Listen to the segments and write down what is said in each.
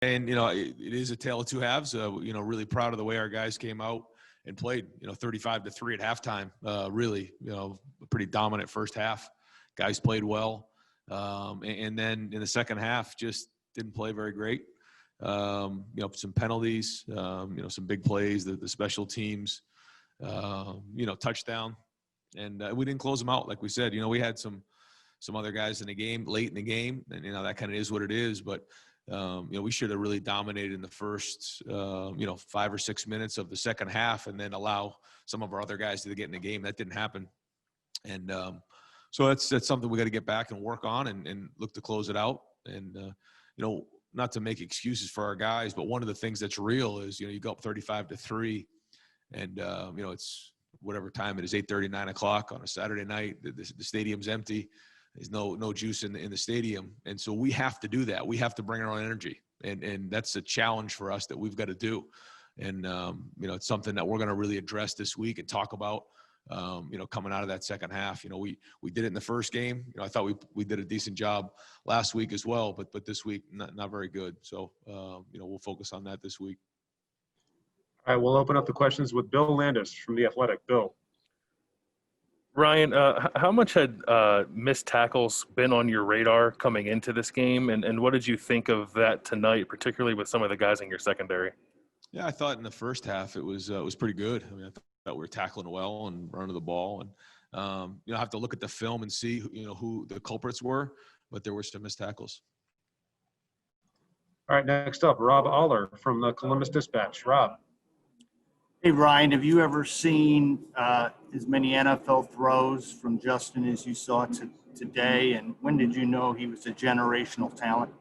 And, it is a tale of two halves. Really proud of the way our guys came out and played, 35-3 at halftime. Really, a pretty dominant first half. Guys played well. And then in the second half, just didn't play very great. Some penalties, some big plays, the special teams, touchdown. And we didn't close them out. Like we said, we had some other guys in the game, late in the game, and, that kind of is what it is. But, we should have really dominated in the first, 5 or 6 minutes of the second half and then allow some of our other guys to get in the game. That didn't happen. And so that's something we got to get back and work on and look to close it out. And, not to make excuses for our guys, but one of the things that's real is, you go up 35-3 and, it's whatever time it is, 8:30, 9 o'clock on a Saturday night, the stadium's empty. There's no juice in the stadium. And so we have to do that. We have to bring our own energy. And that's a challenge for us that we've got to do. And, it's something that we're going to really address this week and talk about, coming out of that second half. We did it in the first game. I thought we did a decent job last week as well, but this week, not very good. So, we'll focus on that this week. All right, we'll open up the questions with Bill Landis from The Athletic. Bill. Ryan, how much had missed tackles been on your radar coming into this game, and what did you think of that tonight, particularly with some of the guys in your secondary? Yeah, I thought in the first half it was pretty good. I mean, I thought we were tackling well and running the ball, and I have to look at the film and see who the culprits were, but there were some missed tackles. All right, next up, Rob Aller from the Columbus Dispatch. Rob. Hey, Ryan, have you ever seen as many NFL throws from Justin as you saw today? And when did you know he was a generational talent?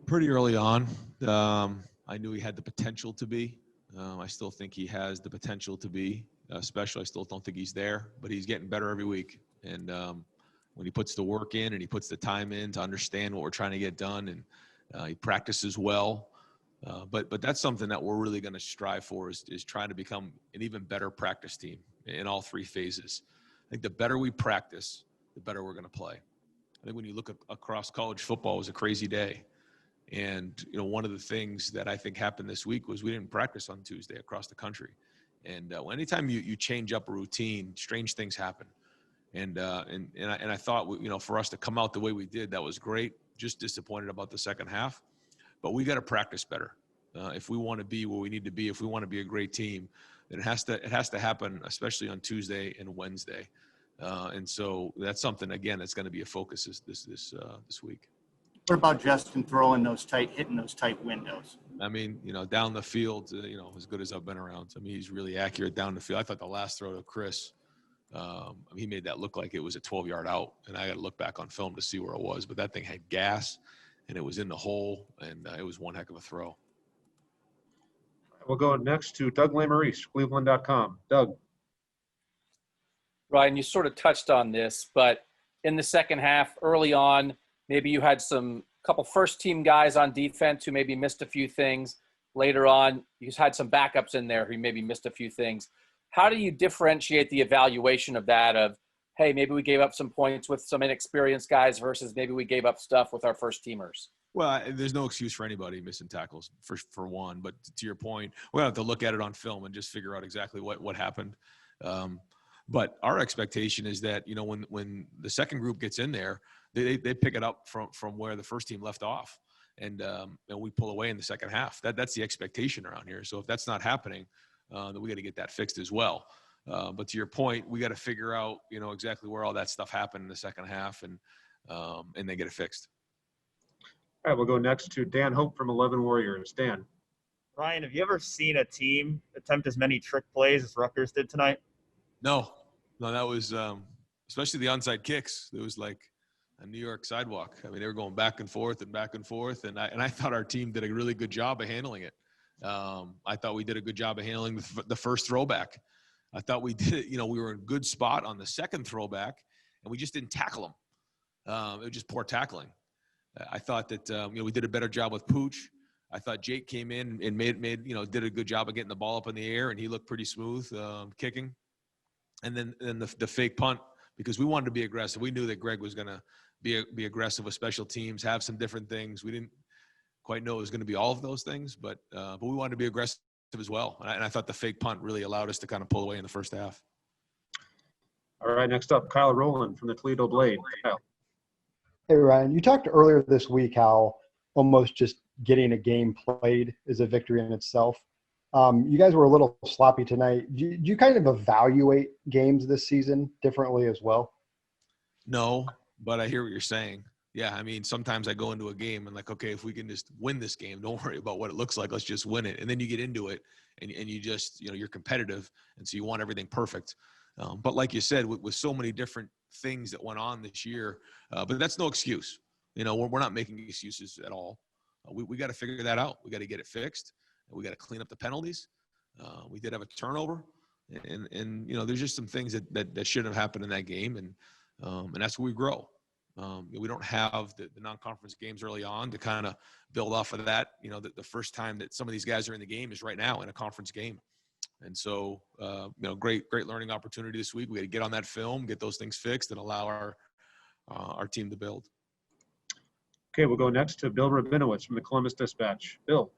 Pretty early on. I knew he had the potential to be. I still think he has the potential to be special. I still don't think he's there, but he's getting better every week. And when he puts the work in and he puts the time in to understand what we're trying to get done, and he practices well. But that's something that we're really going to strive for is trying to become an even better practice team in all three phases. I think the better we practice, the better we're going to play. I think when you look across college football, it was a crazy day. And, one of the things that I think happened this week was we didn't practice on Tuesday across the country. And anytime you change up a routine, strange things happen. And I thought, for us to come out the way we did, that was great. Just disappointed about the second half. But we got to practice better. If we want to be where we need to be, if we want to be a great team, then it has to happen, especially on Tuesday and Wednesday. And so that's something, again, that's going to be a focus this week. What about Justin hitting those tight windows? I mean, down the field, as good as I've been around. I mean, he's really accurate down the field. I thought the last throw to Chris, he made that look like it was a 12-yard out, and I got to look back on film to see where it was. But that thing had gas. And it was in the hole, and it was one heck of a throw. We'll go next to Doug Lesmerises, Cleveland.com. Doug. Ryan, you sort of touched on this, but in the second half, early on, maybe you had couple first-team guys on defense who maybe missed a few things. Later on, you had some backups in there who maybe missed a few things. How do you differentiate the evaluation of that of, hey, maybe we gave up some points with some inexperienced guys versus maybe we gave up stuff with our first teamers? Well, there's no excuse for anybody missing tackles for one, but to your point, we'll have to look at it on film and just figure out exactly what happened. But our expectation is that, when the second group gets in there, they pick it up from where the first team left off, and we pull away in the second half. That's the expectation around here. So if that's not happening, then we got to get that fixed as well. But to your point, we got to figure out, exactly where all that stuff happened in the second half and then get it fixed. All right, we'll go next to Dan Hope from 11 Warriors. Dan. Ryan, have you ever seen a team attempt as many trick plays as Rutgers did tonight? No, that was especially the onside kicks. It was like a New York sidewalk. I mean, they were going back and forth, and I thought our team did a really good job of handling it. I thought we did a good job of handling the first throwback. I thought we did it. We were in a good spot on the second throwback, and we just didn't tackle them. It was just poor tackling. I thought that we did a better job with Pooch. I thought Jake came in and did a good job of getting the ball up in the air, and he looked pretty smooth kicking. And then the fake punt, because we wanted to be aggressive. We knew that Greg was gonna be aggressive with special teams, have some different things. We didn't quite know it was going to be all of those things, but we wanted to be aggressive as well. And I thought the fake punt really allowed us to kind of pull away in the first half. All right, next up, Kyle Rowland from the Toledo Blade. Kyle. Hey, Ryan, you talked earlier this week how almost just getting a game played is a victory in itself. You guys were a little sloppy tonight. Do you kind of evaluate games this season differently as well? No, but I hear what you're saying. Yeah, I mean, sometimes I go into a game and like, okay, if we can just win this game, don't worry about what it looks like. Let's just win it. And then you get into it and you just, you're competitive. And so you want everything perfect. But like you said, with so many different things that went on this year, but that's no excuse. We're not making excuses at all. We got to figure that out. We got to get it fixed. We got to clean up the penalties. We did have a turnover, and there's just some things that shouldn't have happened in that game, and that's where we grow. We don't have the non-conference games early on to kind of build off of that. The first time that some of these guys are in the game is right now in a conference game. And so, great learning opportunity this week. We got to get on that film, get those things fixed, and allow our team to build. Okay, we'll go next to Bill Rabinowitz from the Columbus Dispatch. Bill.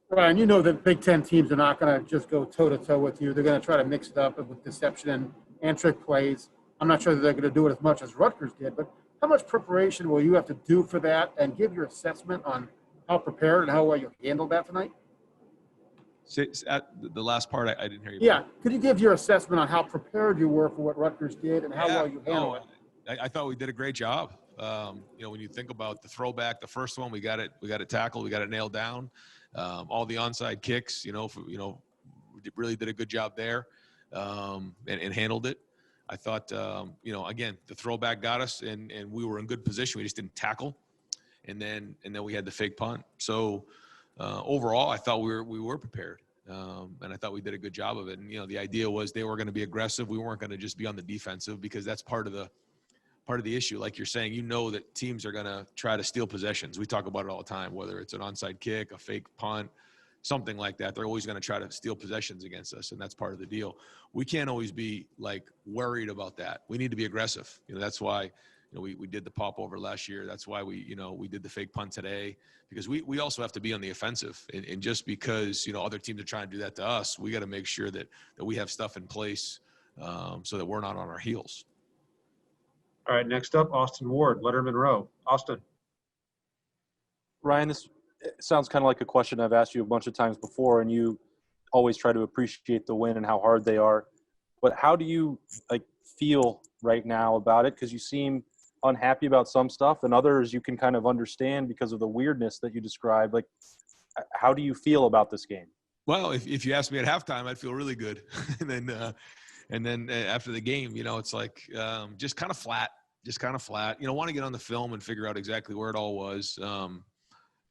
Ryan, you know that Big Ten teams are not going to just go toe-to-toe with you. They're going to try to mix it up with deception and trick plays. I'm not sure that they're going to do it as much as Rutgers did, but how much preparation will you have to do for that, and give your assessment on how prepared and how well you handled that tonight? At the last part, I didn't hear you. Yeah. Could you give your assessment on how prepared you were for what Rutgers did and how well you handled it? I thought we did a great job. When you think about the throwback, the first one, we got it tackled, we got it nailed down. All the onside kicks, really did a good job there, and handled it. I thought, again, the throwback got us, and we were in good position. We just didn't tackle, and then we had the fake punt. So overall, I thought we were prepared, and I thought we did a good job of it. And the idea was they were going to be aggressive. We weren't going to just be on the defensive, because that's part of the issue. Like you're saying, that teams are going to try to steal possessions. We talk about it all the time, whether it's an onside kick, a fake punt, something like that. They're always going to try to steal possessions against us, and that's part of the deal. We can't always be worried about that. We need to be aggressive. That's why we did the pop over last year. That's why we did the fake punt today, because we also have to be on the offensive. And just because other teams are trying to do that to us, we got to make sure that we have stuff in place so that we're not on our heels. All right, next up, Austin Ward, Letterman Row. Austin. Ryan, this sounds kind of like a question I've asked you a bunch of times before, and you always try to appreciate the win and how hard they are. But how do you feel right now about it? Because you seem unhappy about some stuff, and others you can kind of understand because of the weirdness that you described. How do you feel about this game? Well, if you asked me at halftime, I'd feel really good. And then after the game, it's just kind of flat. Want to get on the film and figure out exactly where it all was.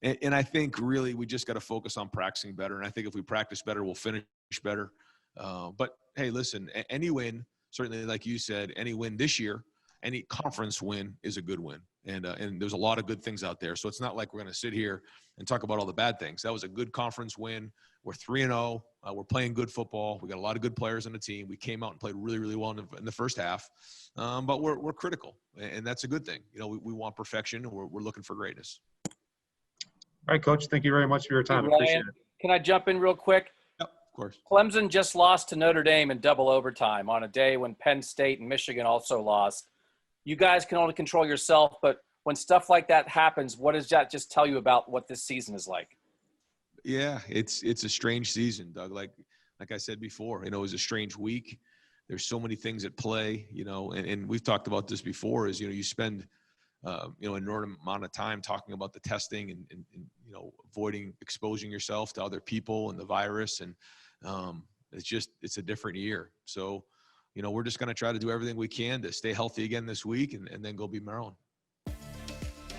And I think really we just got to focus on practicing better. And I think if we practice better, we'll finish better. But hey, listen, any win, certainly like you said, any win this year, any conference win is a good win. And there's a lot of good things out there. So it's not like we're going to sit here and talk about all the bad things. That was a good conference win. We're 3-0. We're playing good football. We got a lot of good players on the team. We came out and played really, really well in the first half. But we're critical, and that's a good thing. We want perfection, and we're looking for greatness. All right, Coach, thank you very much for your time. Hey, Appreciate Ryan, it. can I jump in real quick? Yep, of course. Clemson just lost to Notre Dame in double overtime on a day when Penn State and Michigan also lost. You guys can only control yourself, but when stuff like that happens, what does that just tell you about what this season is like? Yeah, it's a strange season, Doug. Like I said before, it was a strange week. There's so many things at play, and we've talked about this before, is, you spend, an enormous amount of time talking about the testing and avoiding exposing yourself to other people and the virus. And it's a different year. So, we're just going to try to do everything we can to stay healthy again this week and then go beat Maryland.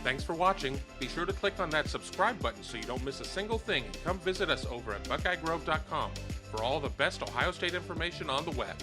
Thanks for watching. Be sure to click on that subscribe button so you don't miss a single thing, and come visit us over at BuckeyeGrove.com for all the best Ohio State information on the web.